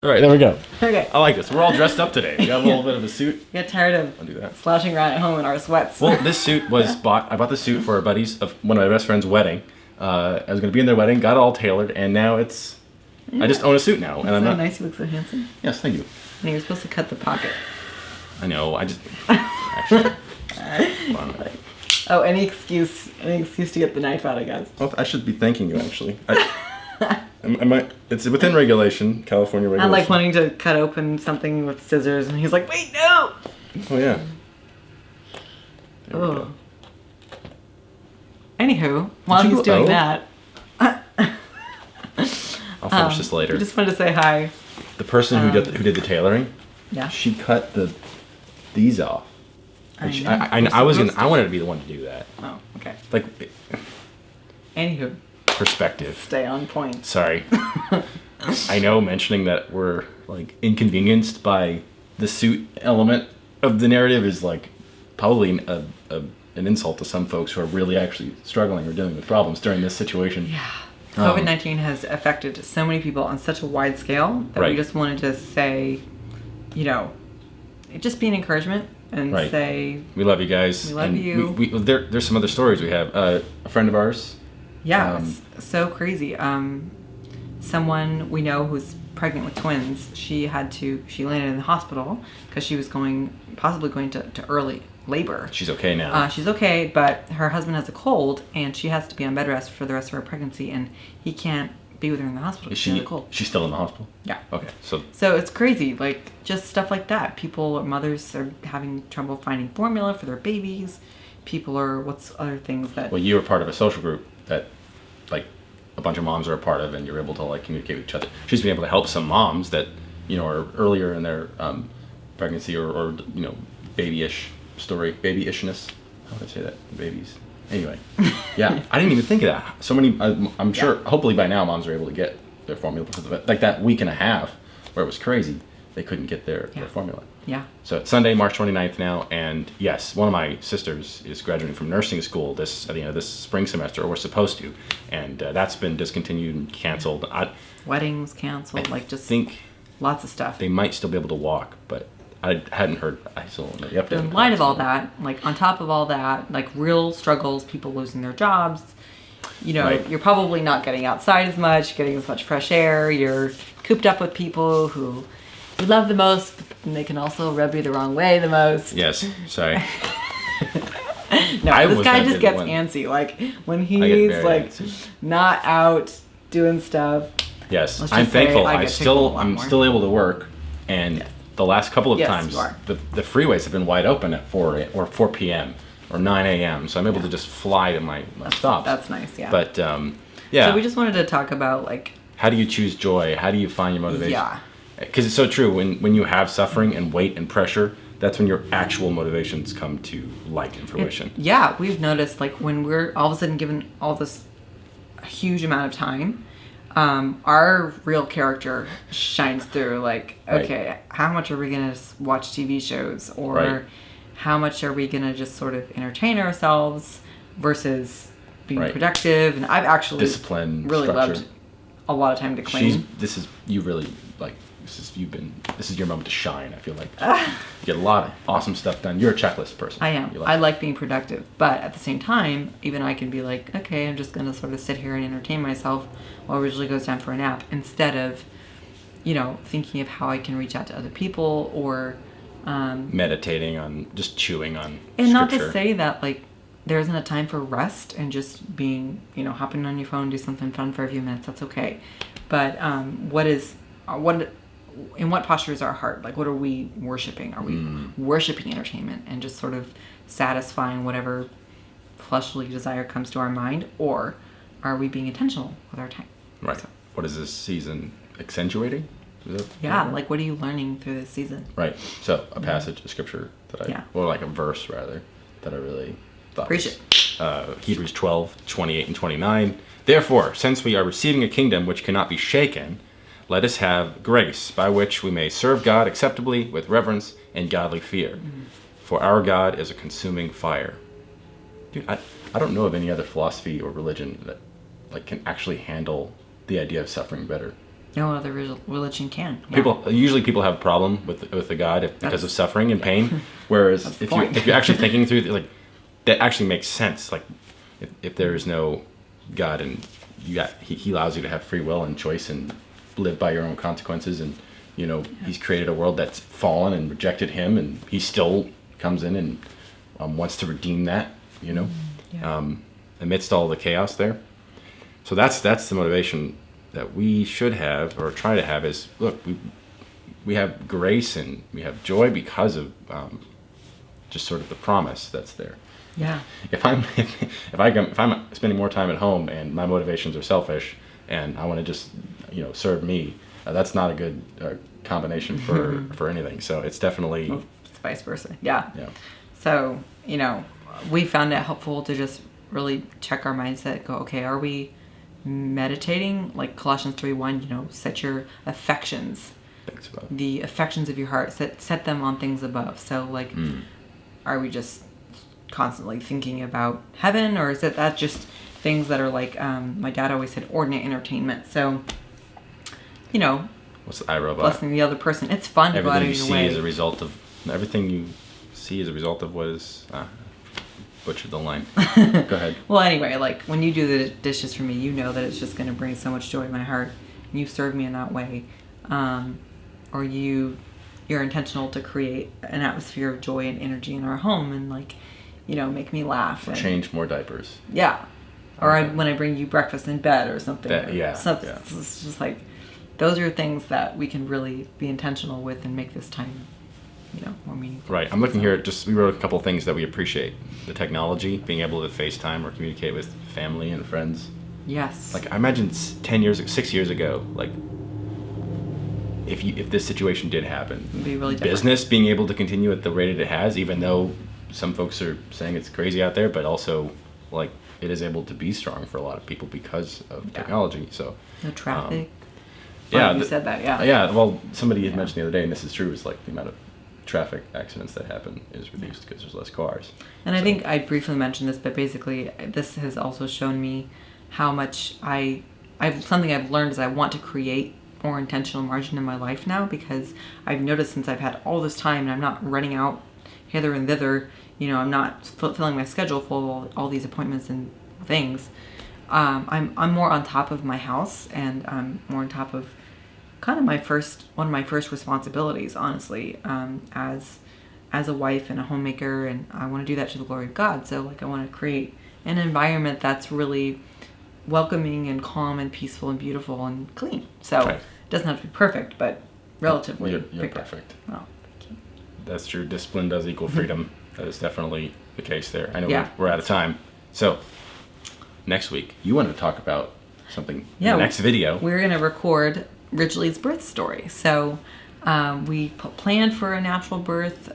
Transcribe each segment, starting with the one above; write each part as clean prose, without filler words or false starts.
All right, there we go. Okay. I like this. We're all dressed up today. We got a little bit of a suit. Get tired I'll do that. of slashing around at home in our sweats. Well, this suit was bought. I bought the suit for one of my best friend's wedding. I was going to be in their wedding. Got it all tailored, and now it's. Yeah. I just own a suit now, and I'm so not. Nice. You look so handsome. Yes, thank you. And you're supposed to cut the pocket. I know. I just. Actually. Oh, any excuse to get the knife out, I guess. Well, I should be thanking you actually. It's within regulation, California regulation. I like wanting to cut open something with scissors, and he's like, "Wait, no!" Oh yeah. Oh. Anywho, while he's doing that, I'll finish this later. I just wanted to say hi. The person who did the tailoring, yeah, she cut these off. I wanted to be the one to do that. Oh, okay. Like, anywho. Perspective. Stay on point. Sorry. I know mentioning that we're like inconvenienced by the suit element of the narrative is like probably an insult to some folks who are really actually struggling or dealing with problems during this situation. Yeah. COVID-19 has affected so many people on such a wide scale that we just wanted to say, just be an encouragement and say we love you guys. We love you. There's some other stories we have. A friend of ours. Yeah, it's so crazy. Someone we know who's pregnant with twins, she landed in the hospital because she was possibly going to early labor. She's okay now. She's okay, but her husband has a cold, and she has to be on bed rest for the rest of her pregnancy, and he can't be with her in the hospital. She's still in the hospital? Yeah. Okay, so it's crazy, like just stuff like that. Mothers are having trouble finding formula for their babies. What's other things that... Well, you were part of a social group that like a bunch of moms are a part of, and you're able to like communicate with each other. She's been able to help some moms that are earlier in their pregnancy or babyishness. How would I say that? Babies. Anyway, yeah, I didn't even think of that. So many. I'm sure. Hopefully by now moms are able to get their formula like that week and a half where it was crazy. They couldn't get their formula. Yeah. So it's Sunday, March 29th now, and yes, one of my sisters is graduating from nursing school at the end of this spring semester, or we're supposed to, and that's been discontinued and canceled. Weddings canceled, think lots of stuff. They might still be able to walk, but I hadn't heard. I still don't know the update. In light of all that, like on top of all that, like real struggles, people losing their jobs. You're probably not getting outside as much, getting as much fresh air. You're cooped up with people who you love the most, and they can also rub you the wrong way the most. Yes, sorry. No, this guy just gets antsy. Like when he's like not out doing stuff. Yes, I'm thankful. I'm still able to work, and the last couple of times the freeways have been wide open at 4 p.m. or 9 a.m. So I'm able to just fly to my stops. That's nice, yeah. But So we just wanted to talk about like how do you choose joy? How do you find your motivation? Yeah. Because it's so true. When you have suffering and weight and pressure, that's when your actual motivations come to light and fruition. We've noticed like when we're all of a sudden given all this huge amount of time, our real character shines through. Like, okay, how much are we gonna watch TV shows, or how much are we gonna just sort of entertain ourselves versus being productive? And I've actually discipline, really structure. loved a lot of time to clean. This is your moment to shine. I feel like you get a lot of awesome stuff done. You're a checklist person. I am. I like being productive, but at the same time, even I can be like, okay, I'm just gonna sort of sit here and entertain myself while Ridgely goes down for a nap, instead of, thinking of how I can reach out to other people or meditating on just chewing on. And scripture. not to say that like there isn't a time for rest and just being, hopping on your phone, do something fun for a few minutes. That's okay, but in what posture is our heart? Like, what are we worshiping? Are we worshiping entertainment and just sort of satisfying whatever fleshly desire comes to our mind? Or are we being intentional with our time? Right. So, what is this season accentuating? Like what are you learning through this season? Right. So, a passage of scripture or like a verse rather, that I really thought. Preach it. Hebrews 12:28 and 29. Therefore, since we are receiving a kingdom which cannot be shaken, let us have grace by which we may serve God acceptably with reverence and godly fear. Mm-hmm. For our God is a consuming fire. Dude, I don't know of any other philosophy or religion that like can actually handle the idea of suffering better No other religion can. Yeah. People have a problem with the God because of suffering and pain. Whereas if you're actually thinking through like that actually makes sense. Like if there is no God and he allows you to have free will and choice and live by your own consequences, and he's created a world that's fallen and rejected him, and he still comes in and wants to redeem that. Amidst all the chaos there. So that's the motivation that we should have or try to have is, look, we have grace and we have joy because of just sort of the promise that's there. Yeah. If I'm spending more time at home and my motivations are selfish and I want to just serve me, that's not a good combination for anything. So it's definitely it's vice versa. Yeah. Yeah. So we found it helpful to just really check our mindset. Go, okay, are we meditating like Colossians 3:1? Set your affections. The affections of your heart, set them on things above. So like, are we just constantly thinking about heaven, or is that just things that are like, my dad always said, ordinate entertainment. So, what's the iRobot? Blessing the other person. It's fun to go out of your way. Everything you see is a result of what is. Butchered the line. Go ahead. Well, anyway, like when you do the dishes for me, you know that it's just going to bring so much joy in my heart. You serve me in that way, or you're intentional to create an atmosphere of joy and energy in our home, and like, make me laugh. And change more diapers. Yeah, or when I bring you breakfast in bed or something. Something. It's just like those are things that we can really be intentional with and make this time more meaningful. Right. I'm looking here. We wrote a couple things that we appreciate. The technology, being able to FaceTime or communicate with family and friends. Yes. Like I imagine 6 years ago, like if this situation did happen, it'd be really different. Business being able to continue at the rate it has, even though some folks are saying it's crazy out there, but also like it is able to be strong for a lot of people because of technology. So no traffic. You said that. Yeah. Yeah. Well, somebody had mentioned the other day, and this is true. Is like the amount of traffic accidents that happen is reduced because there's less cars. And I think I briefly mentioned this, but basically this has also shown me how much something I've learned is I want to create more intentional margin in my life now, because I've noticed since I've had all this time and I'm not running out hither and thither, I'm not filling my schedule full of all these appointments and things. I'm more on top of my house, and I'm more on top of kind of one of my first responsibilities, honestly, as a wife and a homemaker, and I want to do that to the glory of God. So like I want to create an environment that's really welcoming and calm and peaceful and beautiful and clean. So it doesn't have to be perfect, but relatively. You're perfect. Oh, that's true. Discipline does equal freedom. That is definitely the case there. I know we're out of time. So next week, you want to talk about something in the next video. We're going to record Ridgely's birth story. So we planned for a natural birth.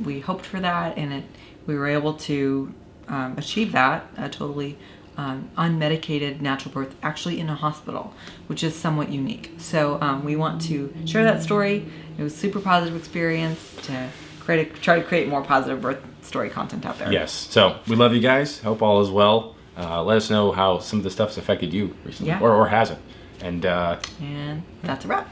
We hoped for that, and we were able to achieve that, a totally unmedicated natural birth, actually in a hospital, which is somewhat unique. So we want to share that story. It was a super positive experience to try to create more positive birth story content out there. Yes. So we love you guys. Hope all is well. Let us know how some of the stuff's affected you recently, or hasn't. And that's a wrap.